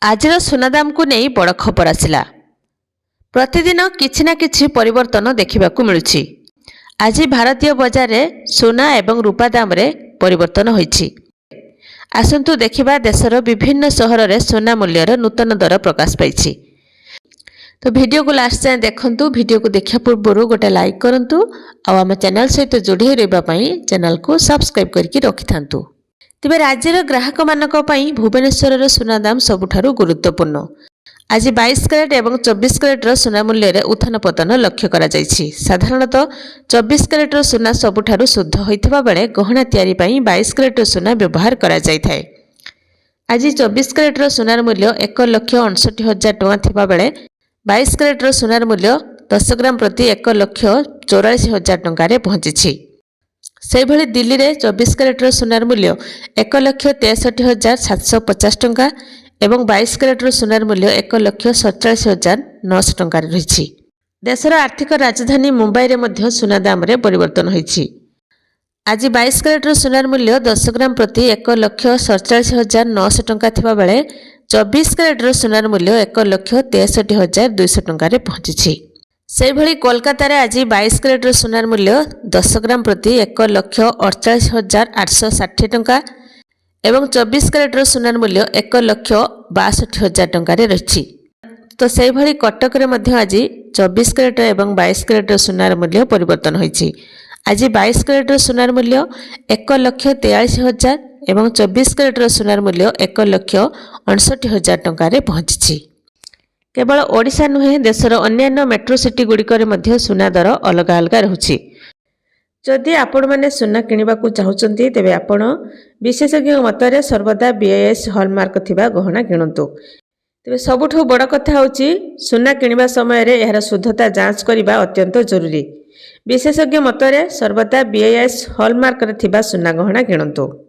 आजर सुना दाम को नहीं बड़ खबर आसला। प्रतिदिन किछि ना किछि परिवर्तन देखा मिलुछि। आज भारतीय बजार में सुना एवं रूपा दाम रे परिवर्तन होइछि। आसंतु देखिबा देशर विभिन्न सहर में सुना मूल्यर नूतन दर प्रकाश पाइछि। तो वीडियो को लास्ट जाए देखंतु। वीडियो को देखा पूर्व गोटे लाइक करंतु और आम चैनल सहित जोड़ी रहिबा पई चैनल को सब्सक्राइब करके रखि थांतु। तेबे राज्यर ग्राहक मानक पई भुवनेश्वर सुना दाम सबुठारु गुरुत्वपूर्ण। आज 22 कैरेट एवं 24 कैरेट सुना मूल्य रे उत्थान पतन लक्ष्य करा जायछि। साधारणतः 24 कैरेट सुना सबुठारु शुद्ध होइथिबा बेले गहना तयारी पई 22 कैरेट सुना व्यवहार करा जायथाय। आज 24 कैरेट सुनार मूल्य 1,59,000 टଙ୍କା थिबा बेले 22 कैरेट सुनार मूल्य 10 ग्राम प्रति 1,84,000 टଙ୍କା रे पहुंचिछि। सेहिभଳି दिल्ली रे 24 कैरेट सुनार मूल्य 1,63,750 टଙ୍କା एवं 22 कैरेट सुनार मूल्य 1,47,900 टଙ୍କା रही। देशर आर्थिक राजधानी मुंबई रे मध्य सुना दाम रे परिवर्तन होइछि। आज 22 कैरेट सुनार मूल्य 10 ग्राम प्रति 1,47,900 टଙ୍କା थिबा बेले 24 कैरेट सुनार मूल्य 1,63,200 टଙ୍କା रे पहुंचिछि। सेहिभଳି कोलकाता रे आज 22 कैरेट सुनार मूल्य 10 ग्राम प्रति 1,48,860 टଙ୍କା एवं 24 कैरेट सुनार मूल्य 1,62,000 टଙ୍କା रे रही। तो सेहिभଳି कटक रे मध्य आज 24 कैरेट एवं 22 कैरेट सुनार मूल्य परिवर्तन होइछि। आज 22 कैरेट सुनार मूल्य 1,43,000 एवं 24 कैरेट सुनार मूल्य 1,59,000 टଙ୍କା रे पहुंचिछि। केवल ओडिशा नुहे देशर अन्यान्य मेट्रो सिटी गुड़िकर मध्य सुना दर अलग अलग रहुछि। जदि आपण माने सुना किनिबा को चाहुचंती तेबे आपण विशेषज्ञ मतरे सर्वदा बीआईएस हॉलमार्क थिबा गहना किनंतु। तेबे सबुठो बड़ कथा होछि सुना किनिबा समय रे एहर शुद्धता जांच करिबा अत्यंत जरूरी। विशेषज्ञ मतरे सर्वदा बीआईएस हॉलमार्क रे थिबा सुना गहना किनंतु।